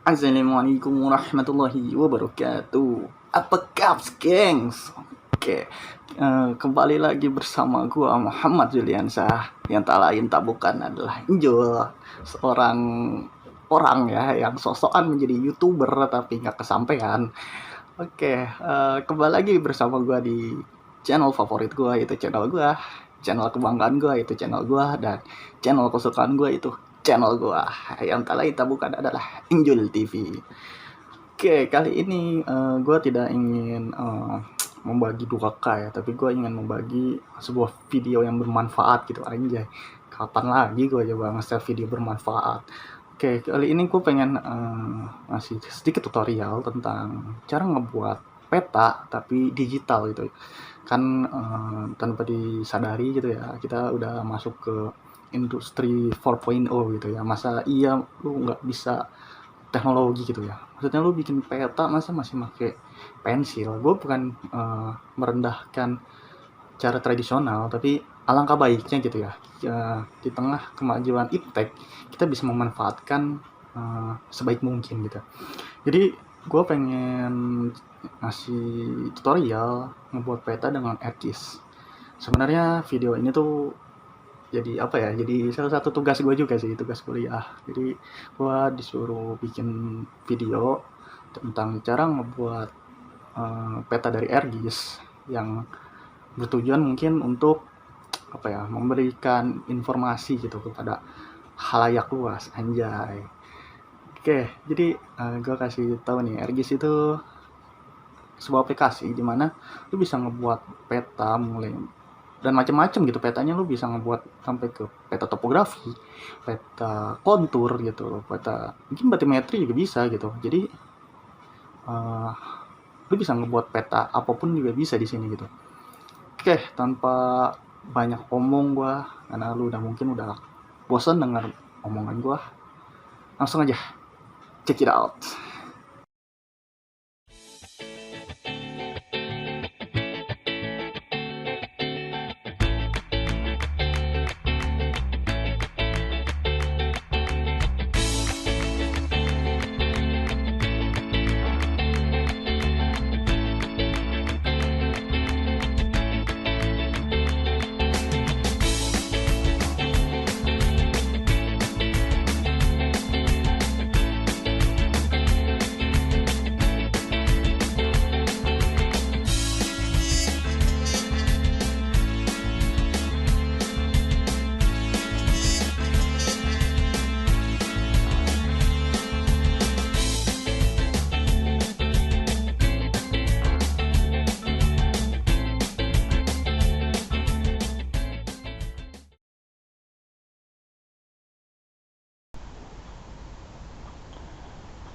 Assalamualaikum warahmatullahi wabarakatuh. Apa kabar, gengs? Oke, kembali lagi bersama gua Muhammad Juliansah, yang tak lain tak bukan adalah Injul, seorang orang ya yang sosokan menjadi youtuber tapi nggak kesampaian. Oke, kembali lagi bersama gua di channel favorit gua, itu channel gua, channel kebanggaan gua itu channel gua, dan channel kesukaan gua itu channel gua, yang tak lain tak bukan adalah Injul TV. Oke, kali ini gue tidak ingin membagi 2K ya, tapi gue ingin membagi sebuah video yang bermanfaat gitu, anjay. Kapan lagi gue coba nge-share video bermanfaat? Oke, kali ini gue pengen ngasih sedikit tutorial tentang cara ngebuat peta tapi digital gitu. Kan tanpa disadari gitu ya, kita udah masuk ke industri 4.0 gitu ya. Masa iya lu nggak bisa teknologi gitu ya, maksudnya lu bikin peta masa masih pakai pensil. Gue bukan merendahkan cara tradisional, tapi alangkah baiknya gitu ya, di tengah kemajuan iptek kita bisa memanfaatkan sebaik mungkin gitu. Jadi gue pengen ngasih tutorial ngebuat peta dengan ArcGIS. Sebenarnya video ini tuh jadi apa ya, jadi salah satu tugas gue juga sih, tugas kuliah. Jadi gue disuruh bikin video tentang cara ngebuat peta dari ArcGIS yang bertujuan mungkin untuk apa ya, memberikan informasi gitu kepada halayak luas, anjay. Oke, jadi gue kasih tahu nih, ArcGIS itu sebuah aplikasi di mana lu bisa ngebuat peta mulai dan macam-macam gitu petanya. Lu bisa ngebuat sampai ke peta topografi, peta kontur gitu, peta mungkin batimetri juga bisa gitu. Jadi uh, lu bisa ngebuat peta apapun juga bisa di sini gitu. Oke, tanpa banyak omong gua, karena lu udah mungkin udah bosan dengar omongan gua, langsung aja check it out.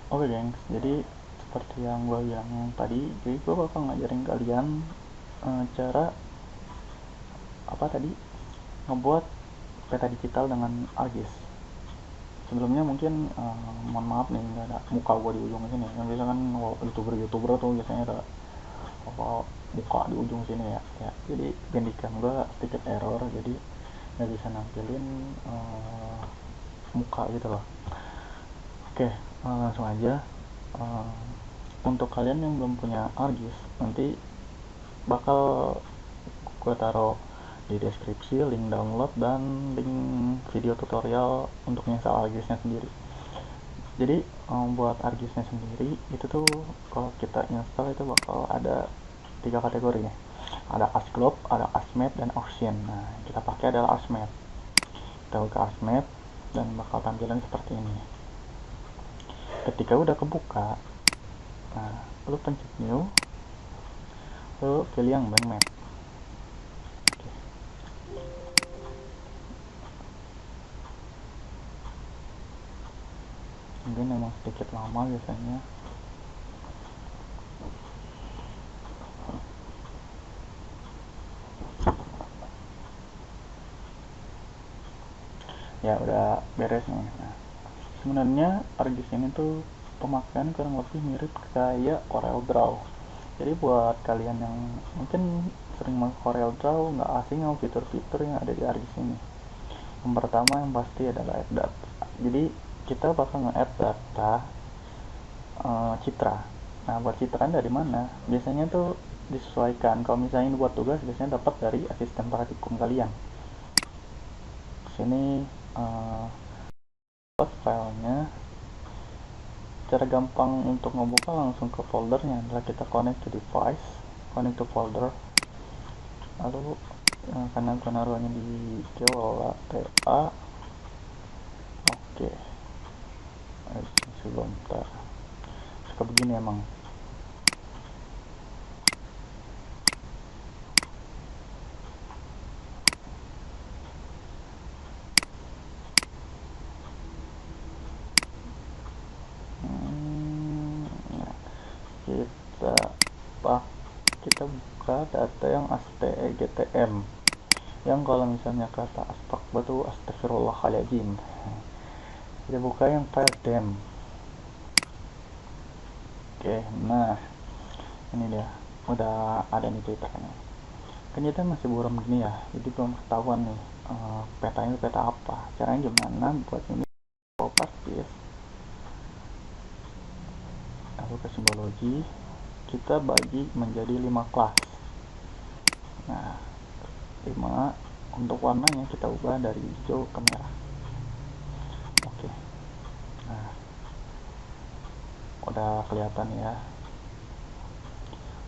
Oke gengs, jadi seperti yang gue bilang tadi, jadi gue bakal ngajarin kalian cara apa tadi, ngebuat peta digital dengan ArcGIS. Sebelumnya mungkin mohon maaf nih, nggak ada muka gue di ujung sini. Yang biasa kan youtuber tuh biasanya ada apa muka di ujung sini ya. Jadi gantikan gue sedikit error, jadi nggak bisa nampilin muka gitu loh. Oke, langsung aja. Uh, untuk kalian yang belum punya ArcGIS, nanti bakal gue taruh di deskripsi link download dan link video tutorial untuk install ArcGIS-nya sendiri. Jadi buat ArcGIS-nya sendiri itu tuh kalau kita install itu bakal ada 3 kategori nih. Ada ArcGlobe, ada ArcMap, dan Ocean. Nah, kita pakai adalah ArcMap. Kita buka ArcMap dan bakal tampilan seperti ini. Ketika udah kebuka, nah, lu pencet new, lu pilih yang blank map. Mungkin memang sedikit lama biasanya. Ya udah beres nih. Nah, sebenarnya ArcGIS ini tuh pemakaian kurang lebih mirip kayak CorelDRAW. Jadi buat kalian yang mungkin sering make CorelDRAW, nggak asing sama fitur-fitur yang ada di ArcGIS ini. Yang pertama yang pasti adalah add data. Jadi kita bakal nge-add data citra. Nah, buat citraan dari mana? Biasanya tuh disesuaikan. Kalau misalnya buat tugas, biasanya dapat dari asisten praktikum kalian. Sini buat filenya. Cara gampang untuk ngebuka langsung ke foldernya adalah kita connect to device, connect to folder, lalu karena aku naruhnya di kelola TA. Oke, sebentar, suka begini emang. Nah, kita kita buka data yang ASTEGTM, yang kalau misalnya kata aspak batu astagfirullahaladzim. Kita buka yang file dem. Oke, nah ini dia, udah ada nih ceritanya. Kan kita masih buram gini ya, jadi belum ketahuan nih petanya peta apa, caranya gimana buat ini properties, lalu ke simbologi, kita bagi menjadi 5 kelas. Nah, 5 untuk warnanya kita ubah dari hijau ke merah. Oke, nah udah kelihatan ya.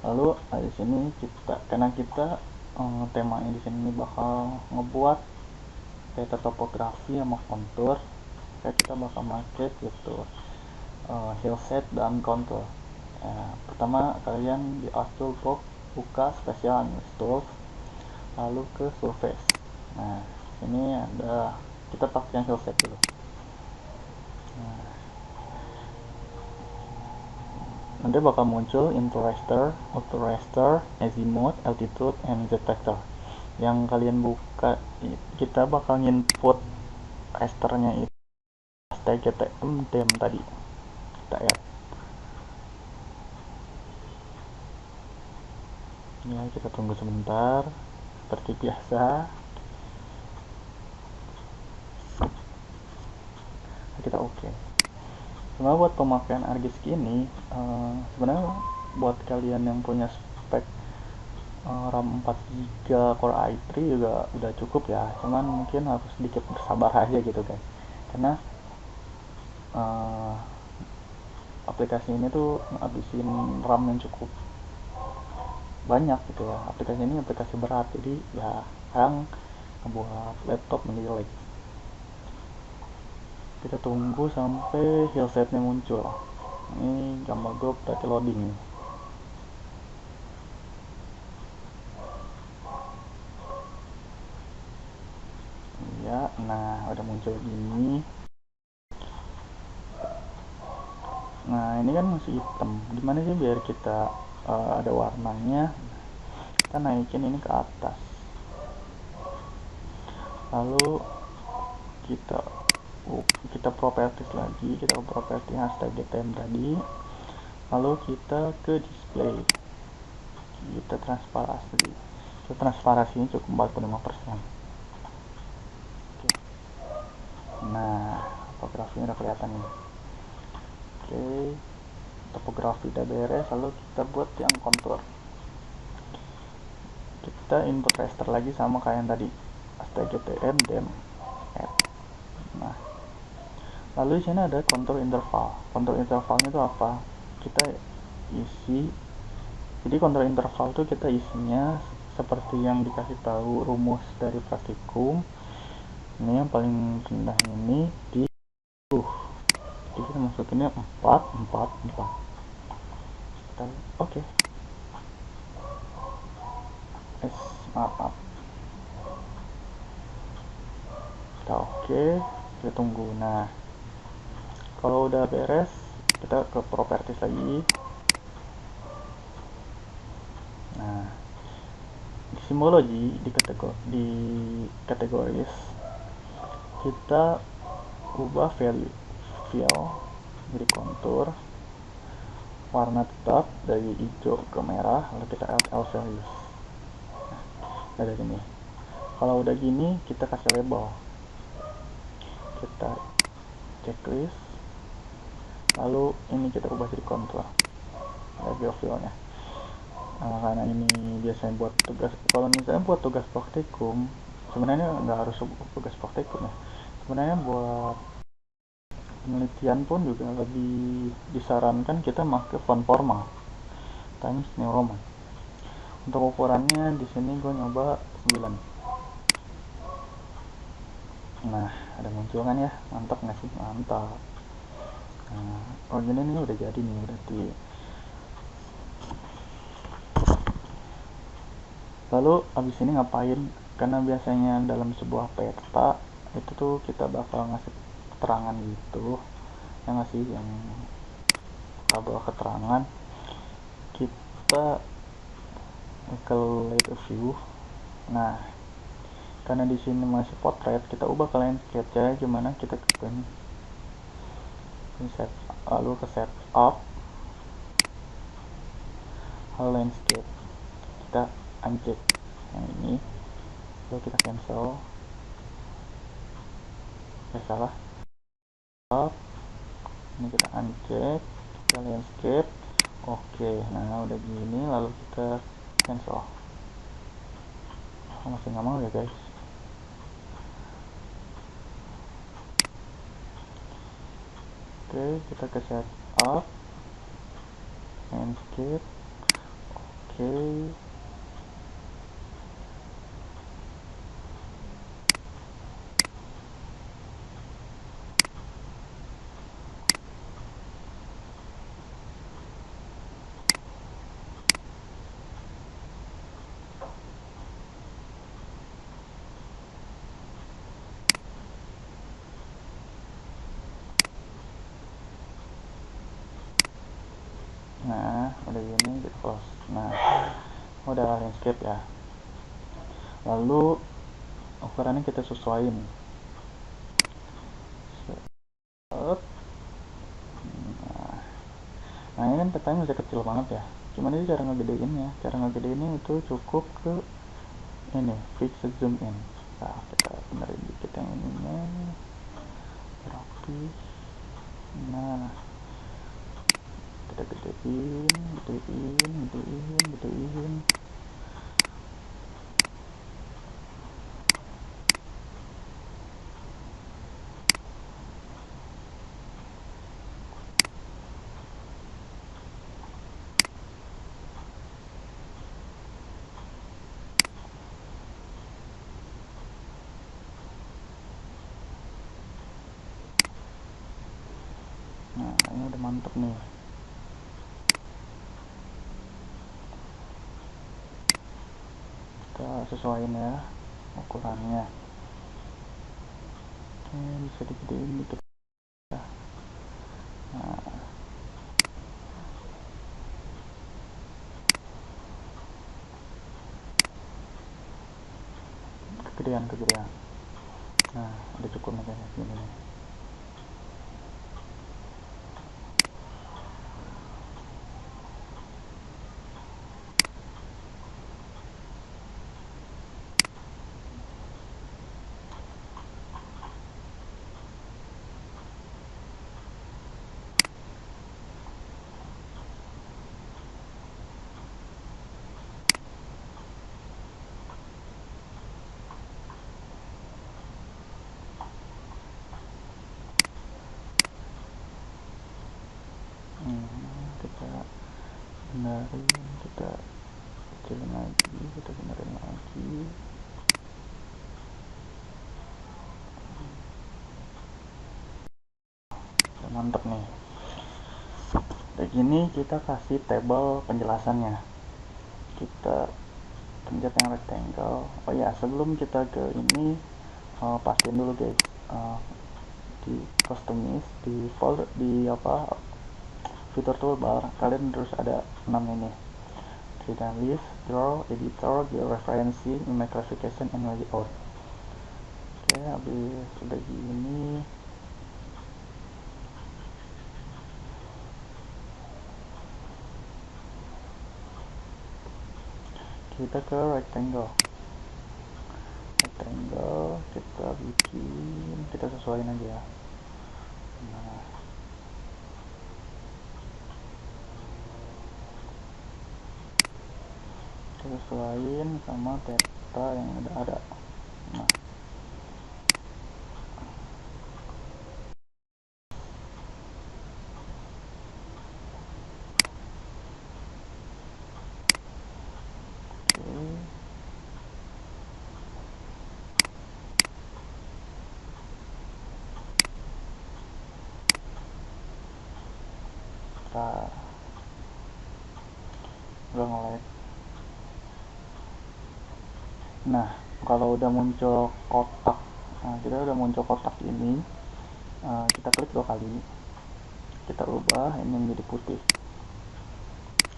Lalu di sini kita, karena kita temanya di sini bakal ngebuat peta topografi sama kontur, kayak kita bakal pakai gitu hillset dan contour. Pertama kalian di Art Toolbox buka Special Tools, lalu ke Surface. Nah, ini ada, kita pakai yang hillset dulu. Nah, nanti bakal muncul into raster, auto raster, azimuth, altitude, and z vector. Yang kalian buka, kita bakal input rasternya itu STGTM dem tadi kita add. Ya, kita tunggu sebentar seperti biasa. Kita oke. Sebenarnya buat pemakaian ArcGIS ini sebenarnya buat kalian yang punya spek RAM 4GB Core i3 juga udah cukup ya, cuman mungkin harus sedikit bersabar aja gitu guys, karena aplikasi ini tuh ngabisin RAM yang cukup banyak gitu ya. Aplikasi ini aplikasi berat, jadi ya kadang ngebuat laptop menjadi lag. Kita tunggu sampai hillsetnya muncul. Ini gambar gue berarti loading nih. Ya, nah udah muncul gini. Nah ini kan masih hitam, gimana sih biar kita ada warnanya? Kita naikin ini ke atas, lalu kita properties lagi, kita property hashtag GTM tadi, lalu kita ke display, kita transparansi, transparansinya cukup 45%. Oke. Nah, topografinya udah kelihatan nih. Oke, topografi udah beres, lalu kita buat yang kontur. Kita input raster lagi sama kayak yang tadi, stgtm dem add. Nah, lalu di sini ada kontur interval. Kontur intervalnya itu apa? Kita isi. Jadi kontur interval itu kita isinya seperti yang dikasih tahu rumus dari praktikum. Ini yang paling rendah ini di jadi kita masukinnya 4 4 4. Oke. Maaf. Kita oke, kita tunggu. Nah, kalau udah beres, kita ke properties lagi. Nah, di simbologi di kategoris kita ubah value fill jadi kontur, warna tetap dari hijau ke merah, lalu kita add values. Nah, dari sini. Kalau udah gini, kita kasih label. Kita checklist, Lalu ini kita ubah jadi kontur bevel fill-nya. Karena ini biasanya buat tugas, kalau misalnya buat tugas praktikum, sebenarnya nggak harus tugas praktikum ya, sebenarnya buat penelitian pun juga lebih disarankan kita pakai font formal Times New Roman. Untuk ukurannya di sini gue nyoba 9. Nah, ada muncul kan ya, mantap nggak sih? Mantap. Nah, oh gini nih udah jadi nih berarti. Lalu abis ini ngapain? Karena biasanya dalam sebuah peta itu tuh kita bakal ngasih keterangan gitu, yang ngasih yang tabel keterangan. Kita calculate a view. Nah, karena di sini masih potret, kita ubah ke landscape. Caranya gimana? Kita ke set, lalu ke set up landscape, kita uncheck yang ini, lalu kita cancel. Salah up, ini kita uncheck, kita landscape. Oke, nah udah gini, lalu kita cancel. Masih nggak mau ya guys. Oke, kita ke set up landscape. Oke, nah udah gini kita close. Nah udah landscape ya, lalu ukurannya kita sesuaiin. Nah ini kan petanya masih kecil banget ya, gimana sih cara ngegedeinnya? Cara ngegedeinnya itu cukup ke ini fix zoom in. Nah kita benerin dikit yang ininya rapi. Nah kita gedein, gedein, gedein, gedein. Nah ini udah mantep nih. Kita sesuaiin ya ukurannya. Oke, bisa digedein dikit. Nah kegedean. Nah udah cukup nih kayak gini nih. Kita benerin, kita kecilin lagi, kita benerin lagi. Udah mantep nih. Kayak gini kita kasih tabel penjelasannya. Kita pencet yang rectangle. Oh ya, sebelum kita ke ini, pastiin dulu guys, di customize, di folder, di apa, fitur toolbar kalian terus ada 6 ini: create and list, draw, editor, georeferencing, image classification, and layout. Oke, habis udah gini kita ke rectangle, kita bikin, kita sesuaiin aja. Nah sesuaiin sama peta yang ada. Nah, oke. Nah, udah nge-lag. Nah, kalau udah muncul kotak, kita udah muncul kotak ini, kita klik 2 kali, kita ubah ini menjadi putih.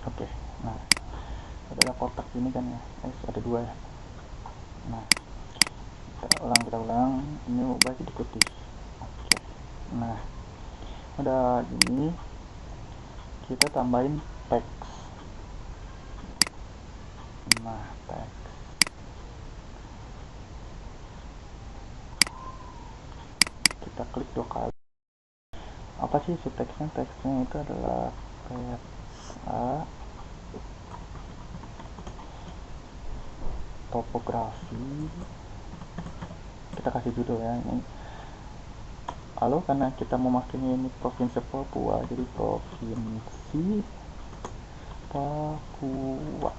Oke, nah ada kotak ini kan ya, ada 2 ya. Nah, kita ulang, ini ubah jadi putih. Oke, nah udah gini, kita tambahin teks. Nah, teks kita klik 2 kali. Apa sih si teksnya? Teksnya itu adalah peta topografi. Kita kasih judul ya ini. Lalu karena kita memakainya ini provinsi Papua, jadi provinsi Papua.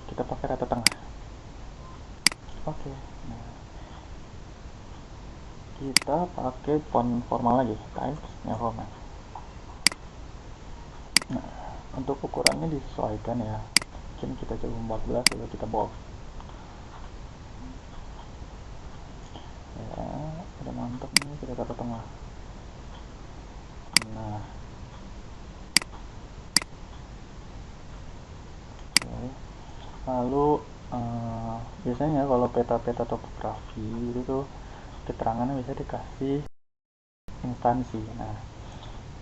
Kita pakai rata tengah. Oke. Nah, kita pakai font formal lagi, Times New Roman. Nah, untuk ukurannya disesuaikan ya. Mungkin kita coba 14 lalu kita bold. Ya, udah mantap nih, kita taruh tengah. Nah, oke. Lalu biasanya kalau peta-peta topografi itu tuh keterangannya bisa dikasih instansi. Nah,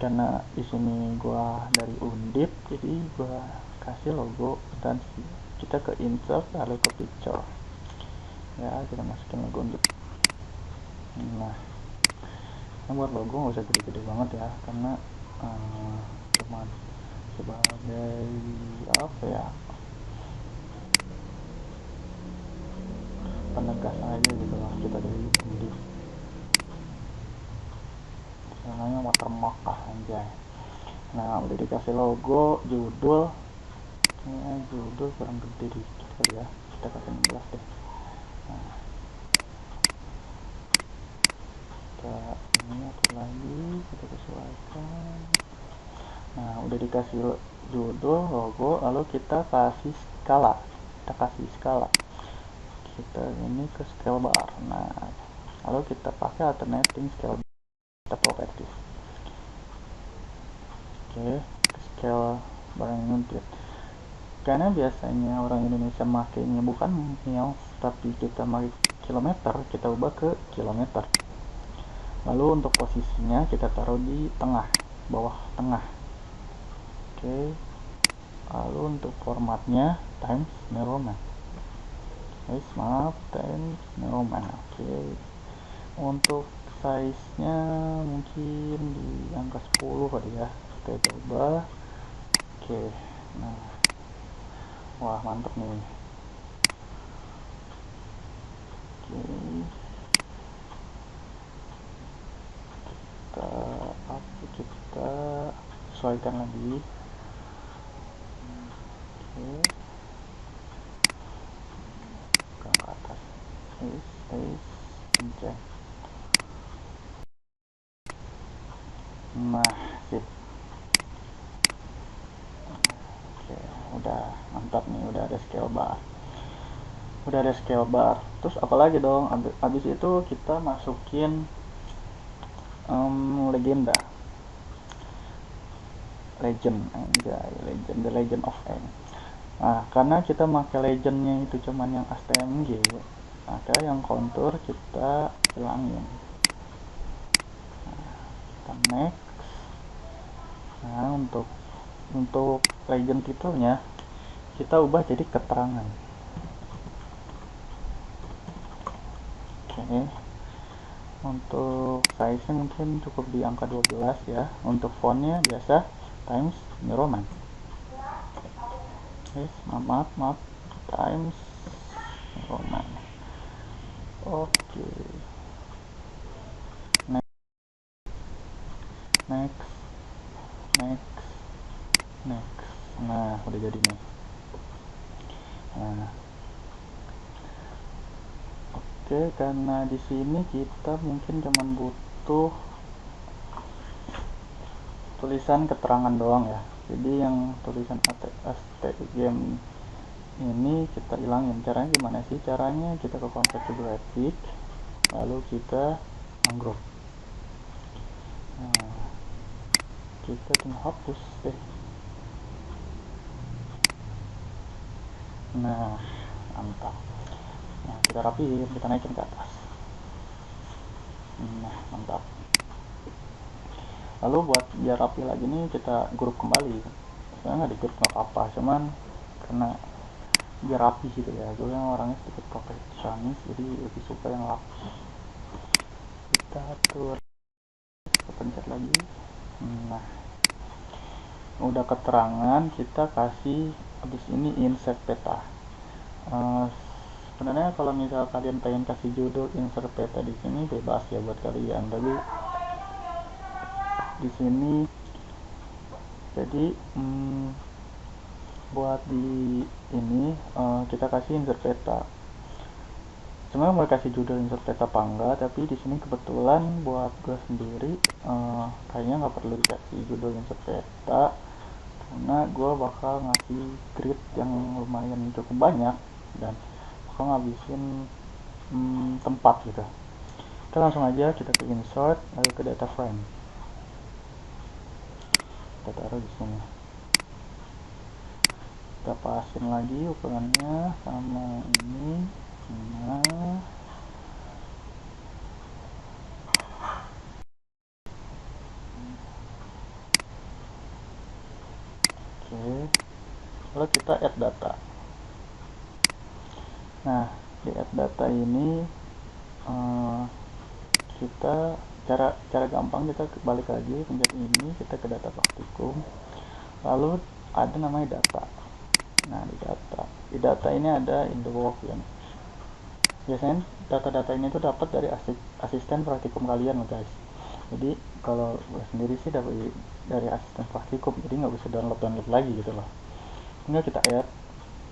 karena di sini gua dari Undip, jadi gua kasih logo instansi. Kita ke insert lalu ke picture. Ya, kita masukin logo Undip. Nah, buat logo nggak usah gede-gede banget ya, karena cuman sebagai apa ya, penegasan aja gitu lah, kita dari Undip. Namanya watermark anjay. Nah, udah dikasih logo, judul. Judul kurang gede dikit kali ya, kita kasih 16 deh. Nah, kita ini atur lagi, kita sesuaikan. Nah, udah dikasih judul, logo, lalu kita kasih skala. Kita ini ke scale bar. Nah, lalu kita pakai alternating scale bar, kita properties. Oke, scale bar yang nyempit. Karena biasanya orang Indonesia makainya bukan mils, tapi kita pakai kilometer, kita ubah ke kilometer. Lalu untuk posisinya kita taruh di tengah, bawah tengah. Oke. Lalu untuk formatnya Times New Roman. Maaf, Times New Roman. Oke. Untuk size-nya mungkin di angka 10 kali ya. Kita coba. Oke. Nah, wah mantap nih. Oke. Kita sesuaikan lagi. Oke. Ke atas. Pencet. Nah, sip. Oke, udah mantap nih, udah ada scale bar. Terus apalagi dong, abis itu kita masukin legenda, the legend of N. Nah, karena kita pakai legendnya itu cuman yang HTMG, maka yang kontur kita hilangin. Nah, kita next. Nah, untuk legend titelnya kita ubah jadi keterangan. Oke. Untuk size nya mungkin cukup di angka 12 ya. Untuk fontnya biasa Times New Roman. Maaf times Roman. Oke, next next next next. Nah, udah jadi nih. Nah, oke, karena di sini kita mungkin cuman butuh tulisan keterangan doang ya. Jadi yang tulisan ATGM ini kita hilangin. Caranya gimana sih? Caranya kita ke configure, lalu kita ungroup. Nah, kita tinggal hapus deh. Nah, mantap. Nah, kita rapiin, kita naikin ke atas. Nah, mantap. Lalu buat biar rapi lagi nih, kita grup kembali. Sebenarnya nggak di grup nggak apa-apa, cuman karena biar rapi gitu ya. Gue yang orangnya sedikit perfeksionis, jadi lebih suka yang rapi. Kita atur, kita pencet lagi. Nah, udah keterangan, kita kasih habis ini insert peta. Sebenarnya kalau misal kalian pengen kasih judul insert peta di sini bebas ya buat kalian, tapi di sini jadi buat di ini kita kasih insert peta. Sebenarnya mau kasih judul insert peta apa enggak, tapi di sini kebetulan buat gue sendiri kayaknya nggak perlu dikasih judul insert peta karena gue bakal ngasih grid yang lumayan cukup banyak dan bakal ngabisin tempat gitu. Kita langsung aja kita ke insert lalu ke data frame, kita taruh di sini, kita pasin lagi ukurannya sama ini. Nah, oke, lalu kita add data. Nah, di add data ini kita cara gampang kita balik lagi pencet ini, kita ke data praktikum, lalu ada namanya data. Nah, di data ini ada in the work ya. Biasanya data-data ini tuh dapat dari asisten praktikum kalian loh guys. Jadi kalau gue sendiri sih dari asisten praktikum, jadi nggak bisa download lagi gitu loh. Enggak, kita add.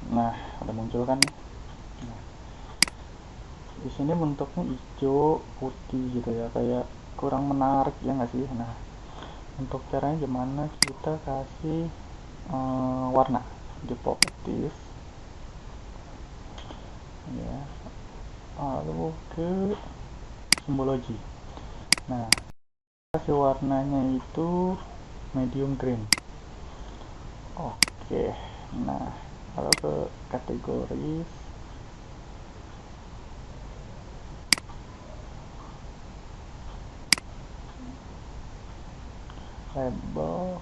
Nah, udah muncul kan. Nah, di sini bentuknya hijau putih gitu ya, kayak kurang menarik ya nggak sih. Nah, untuk caranya gimana, kita kasih warna di properties ya, lalu ke simbologi. Nah, kasih warnanya itu medium green. Oke, nah lalu ke kategoris, label.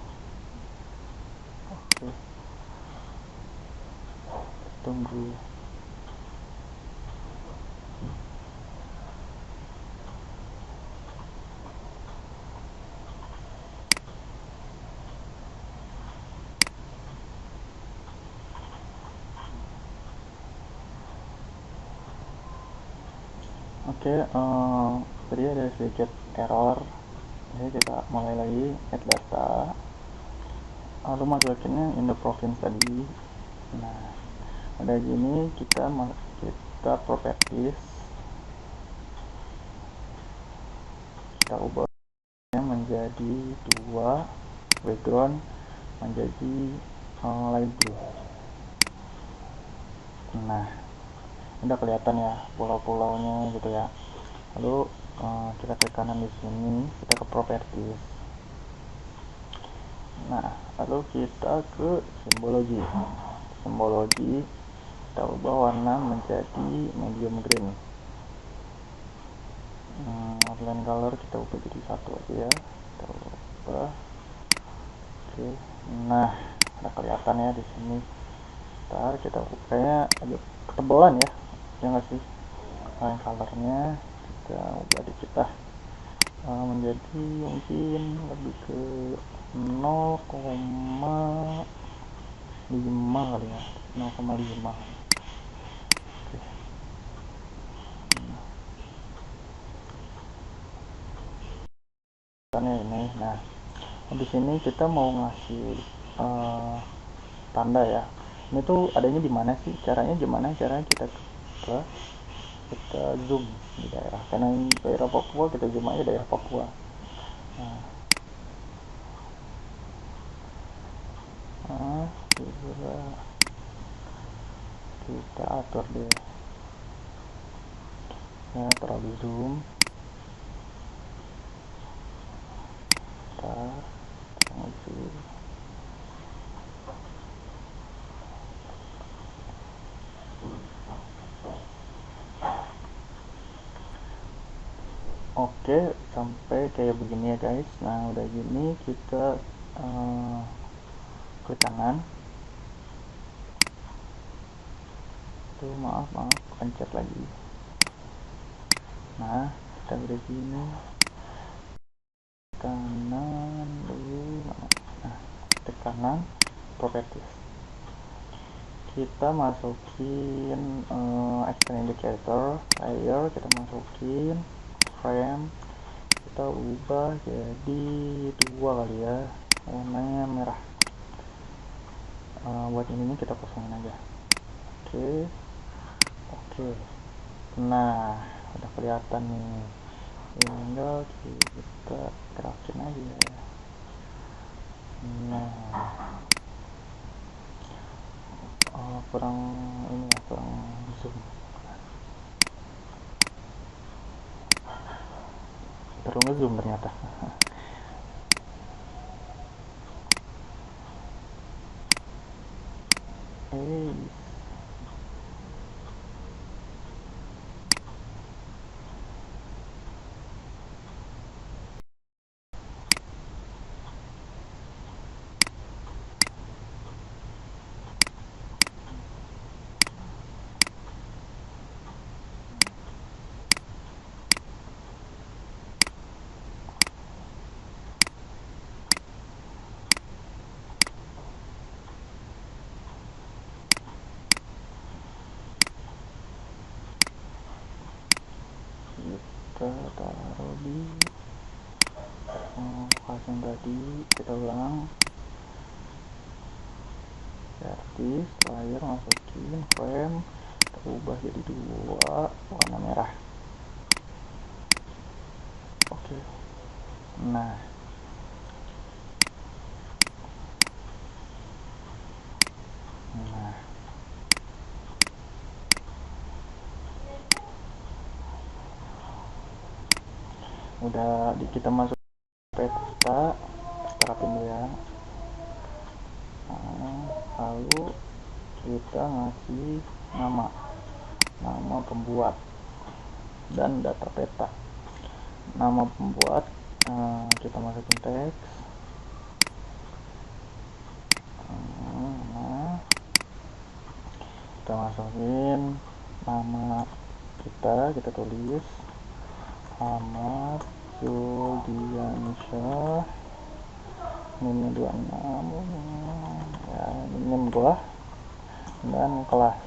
Oke, tunggu. Oke, tadi ada sedikit error, jadi kita mulai lagi add data, lalu masukinnya in the province tadi. Nah, ada gini, kita properties, kita ubah menjadi 2, background menjadi light blue. Nah, udah kelihatan ya pulau-pulaunya gitu ya. Lalu kita ke kanan di sini, kita ke properties. Nah, lalu kita ke simbologi. Kita ubah warna menjadi medium green. Outline color kita ubah jadi 1 aja ya. Kita ubah. Oke. Nah, udah kelihatan ya di sini. Ntar kita kayaknya agak ketebalan ya. Ya nggak sih? Outline colornya kita ubah dikit lah. Menjadi mungkin lebih ke 0,5 5 kali ya, 0,5. Oke. Ini, nah habis ini kita mau ngasih tanda ya. Ini tuh adanya di mana sih? Caranya gimana? Caranya kita zoom di daerah. Karena ini daerah Papua, kita zoom aja daerah Papua. Nah, kita atur deh. Ya, terlalu zoom. Oke, sampai kayak begini ya guys. Nah, udah gini kita klik kanan. Tuh, maaf, pencet lagi. Nah, kita udah gini. Kanan dulu. Nah, klik kanan, properties. Kita masukin action indicator, layer, kita masukin frame, kita ubah jadi 2 kali ya, warnanya merah. Buat ini kita kosongin aja. Oke. Nah, udah kelihatan nih, tinggal kita gerakin aja. Nah, kurang ini ya, kurang zoom, terlalu ngezoom ternyata. Kita taruh di lokasi yang tadi, kita ulang. Vertis, layer, masukin frame, kita ubah jadi 2, warna merah. Oke. Nah, udah kita masuk peta, terapin dulu ya. Lalu kita ngasih nama pembuat dan data peta. Nama pembuat kita masukin teks. Kita masukin nama kita tulis Ahmad Juldiansyah, ini 26 ya, ini gua, dan kelas.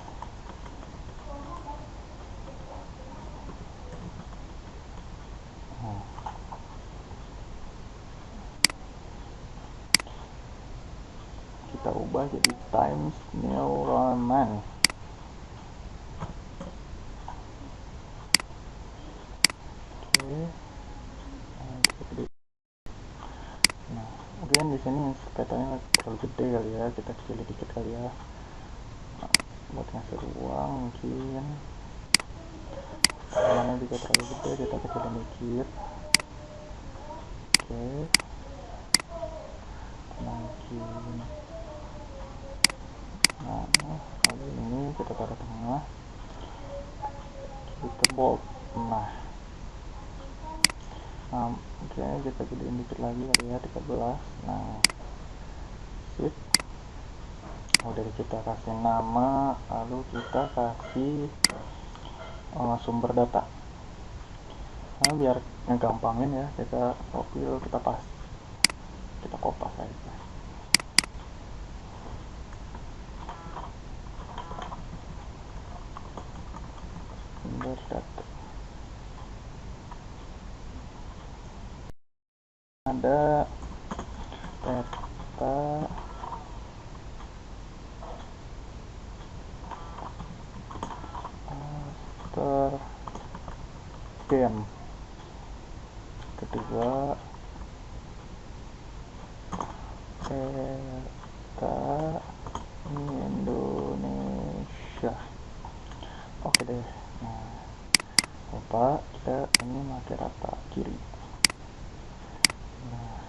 Kita ubah jadi Times New Roman. Mungkin di sini petanya terlalu gede kali ya, kita kecil dikit kali ya. Buat ngasih ruang mungkin. Mana juga terlalu gede, kita kecilin dikit. Oke. Mungkin. Nah, kali ini kita taruh tengah. Kita bold. Oke, kita gedein dikit lagi kali ya, 13. Nah, sip. Udah kita kasih nama, lalu kita kasih sumber data. Nah, biar ngegampangin ya, kita profil, kita kopas aja. sumber data. Ada peta master game. Kedua, peta Indonesia. Oke deh. Nah, lupa kita ini pakai rata kiri. Nah,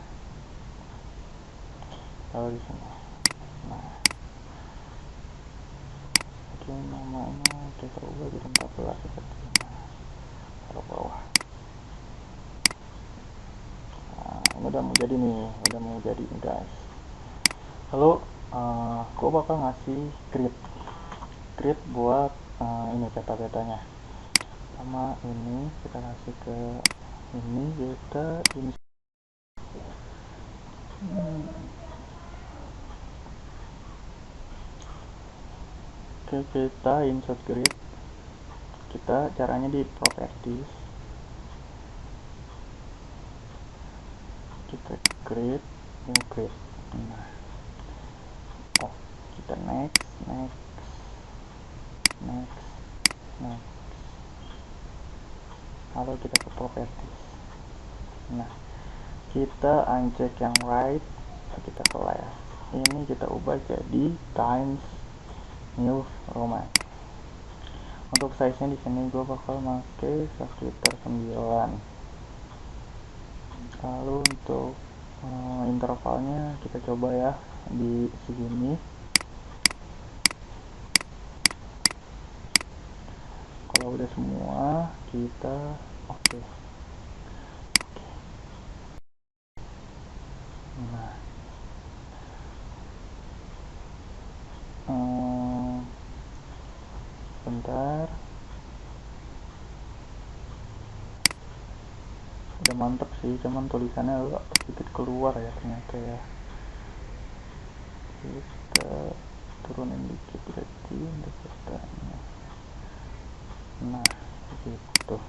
taruh di sini. Nah, oke, namanya kita ubah jadi 14 seperti ini. Taruh bawah. Nah, ini udah mau jadi nih, guys. Lalu gue bakal ngasih grid buat ini peta-petanya. Sama ini kita kasih ke ini, kita ini oke, kita insert grid. Kita caranya di properties, kita create new grid. Nah, kita next. Lalu kita ke properties. Nah, kita uncheck yang right, kita ke left. Ini kita ubah jadi Times New Roman. Untuk size nya di sini gue bakal pakai sekitar 9. Lalu untuk intervalnya kita coba ya di segini. Kalau udah semua kita oke. Nah, bentar, udah mantep sih, cuman tulisannya agak sedikit keluar ya ternyata ya. Kita turunin dikit berarti untuk petanya. Nah, gitu.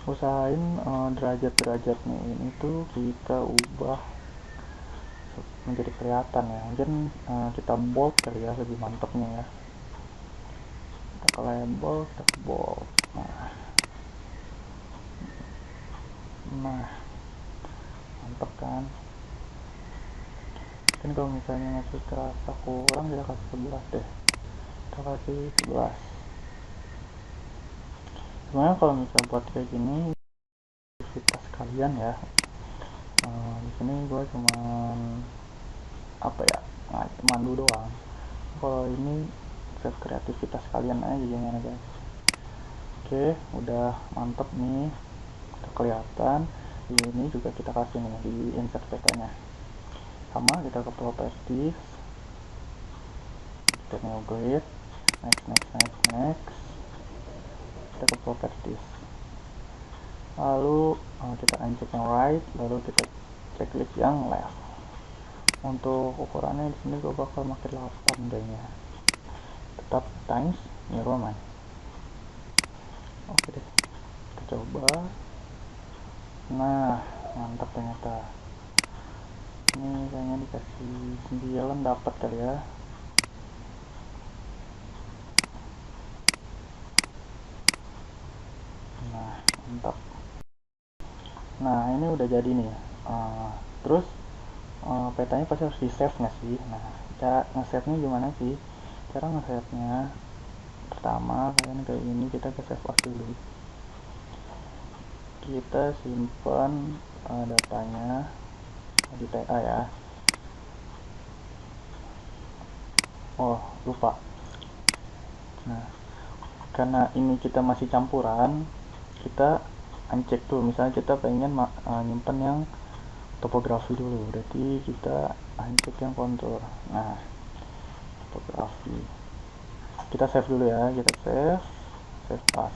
Usahain derajat-derajatnya ini tuh kita ubah menjadi kelihatan ya. Mungkin kita bold kali ya, lebih mantepnya ya. Kita ke label, kita ke bold. Nah, mantep kan. Mungkin kalau misalnya masih terasa kurang, kita kasih 11 deh. Kita kasih 11. Sebenarnya kalau misalnya buat kayak gini aktivitas kalian ya, di sini gue cuman apa ya, mandu doang. Kalau ini set kreativitas kalian aja gimana guys. Oke, udah mantep nih, udah kelihatan. Ini juga kita kasih nih di insert petanya. Sama, kita ke properties, kita new grid, next. Kita ke properties, lalu kita uncheck yang right, lalu kita checklist yang left. Untuk ukurannya di sini gue bakal pakai 8 kayaknya, tetap Times New Roman. Oke deh, kita coba. Nah, mantap ternyata. Ini kayaknya dikasih 9 dapat kali ya. Nah, mantap. Nah, ini udah jadi nih. Terus petanya pasti harus di save nggak sih? Nah, cara nge-save nya gimana sih? Cara nge-save nya pertama kalian kayak gini, kita ke save as dulu. Kita simpan datanya di TA ya. Oh, lupa. Nah, karena ini kita masih campuran, kita uncheck dulu. Misalnya kita pengen nyimpen yang topografi dulu, berarti kita uncheck yang kontur. Nah, topografi kita save dulu ya, kita save as.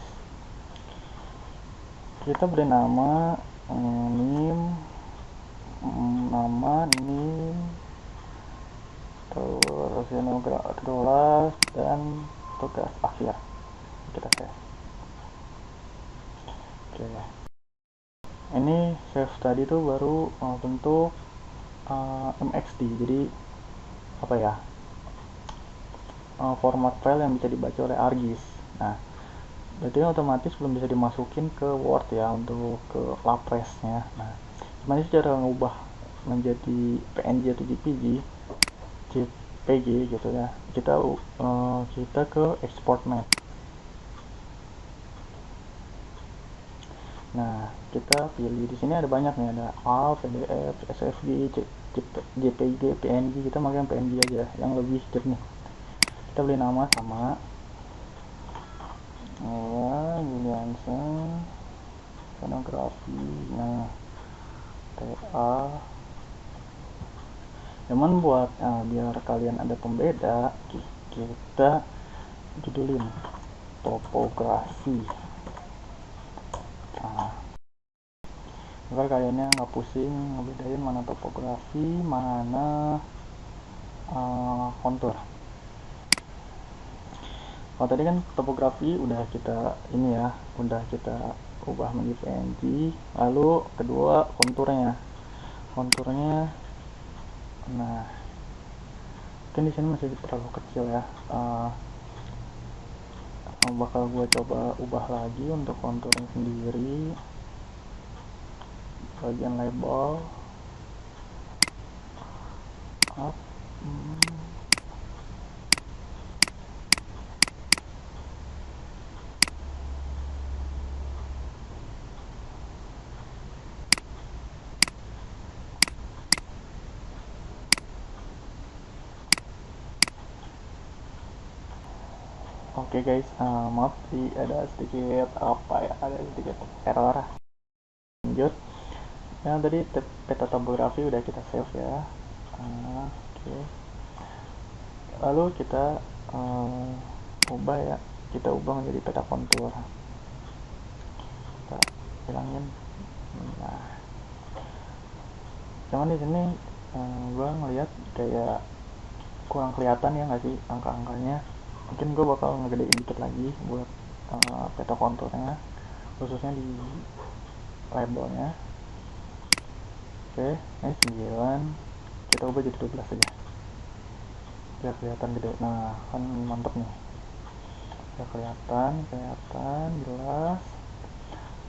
Kita beri nama nim, terus dan tugas akhir kita save. Oke, ini save tadi tuh baru bentuk MXD, jadi apa ya, format file yang bisa dibaca oleh ArcGIS. Nah, berarti otomatis belum bisa dimasukin ke Word ya, untuk ke lapresnya. Nah, gimana sih cara ngubah menjadi PNG atau JPG gitu ya? Kita ke export map. Nah, kita pilih di sini ada banyak nih, ada A, PDF, SVG, JPG, PNG. Kita pakai yang PNG aja, yang lebih jernih. Kita beli nama sama Juliansa Fotografi. Nah, TA. Cuman buat biar kalian ada pembeda, kita judulin topografi. Nah, agar kaliannya nggak pusing ngebedain mana topografi, mana kontur. Kalau tadi kan topografi udah kita udah kita ubah menjadi PNG. Lalu kedua konturnya. Nah, mungkin di sini masih terlalu kecil ya. Bakal gue coba ubah lagi untuk konturnya sendiri. Bagian label up. Oke guys, maaf sih ada sedikit error. Lanjut. Yang tadi peta topografi udah kita save ya. Oke. Lalu kita kita ubah menjadi peta kontur. Kita hilangin. Nah, cuman di sini gue ngeliat kayak kurang kelihatan ya nggak sih angka-angkanya. Mungkin gue bakal ngegedein dikit lagi buat peta konturnya, khususnya di labelnya. Oke, ini 9, kita ubah jadi 12 aja biar kelihatan gede. Nah, kan mantep nih, biar kelihatan jelas.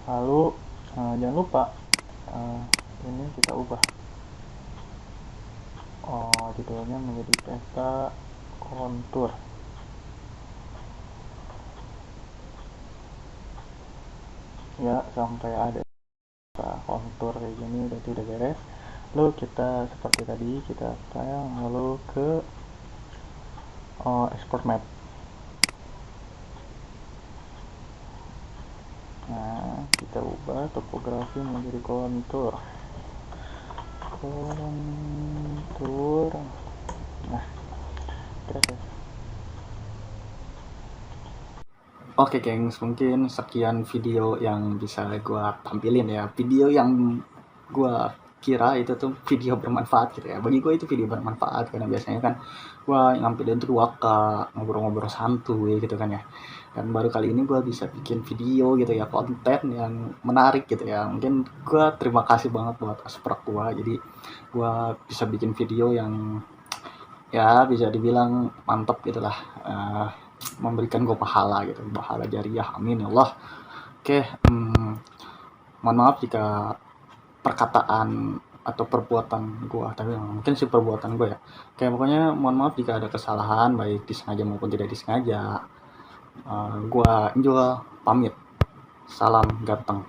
Lalu jangan lupa ini kita ubah judulnya menjadi peta kontur ya, sampai ada kontur kayak gini berarti udah beres. Lalu kita seperti tadi kita file, lalu ke export map. Nah, kita ubah topografi menjadi kontur. Nah, kita Oke gengs, mungkin sekian video yang bisa gue tampilin ya. Video yang gue kira itu tuh video bermanfaat gitu ya. Bagi gue itu video bermanfaat, karena biasanya kan gue nampilin tuh ngobrol-ngobrol santuy gitu kan ya. Dan baru kali ini gue bisa bikin video gitu ya, konten yang menarik gitu ya. Mungkin gue terima kasih banget buat Asprag gue. Jadi gue bisa bikin video yang ya bisa dibilang mantep gitu lah. Memberikan gue pahala gitu, pahala jariah, amin ya Allah. Oke, mohon maaf jika perkataan atau perbuatan gue, tapi mungkin sih perbuatan gue ya, kayak pokoknya mohon maaf jika ada kesalahan baik disengaja maupun tidak disengaja. Gue Injul pamit, salam ganteng.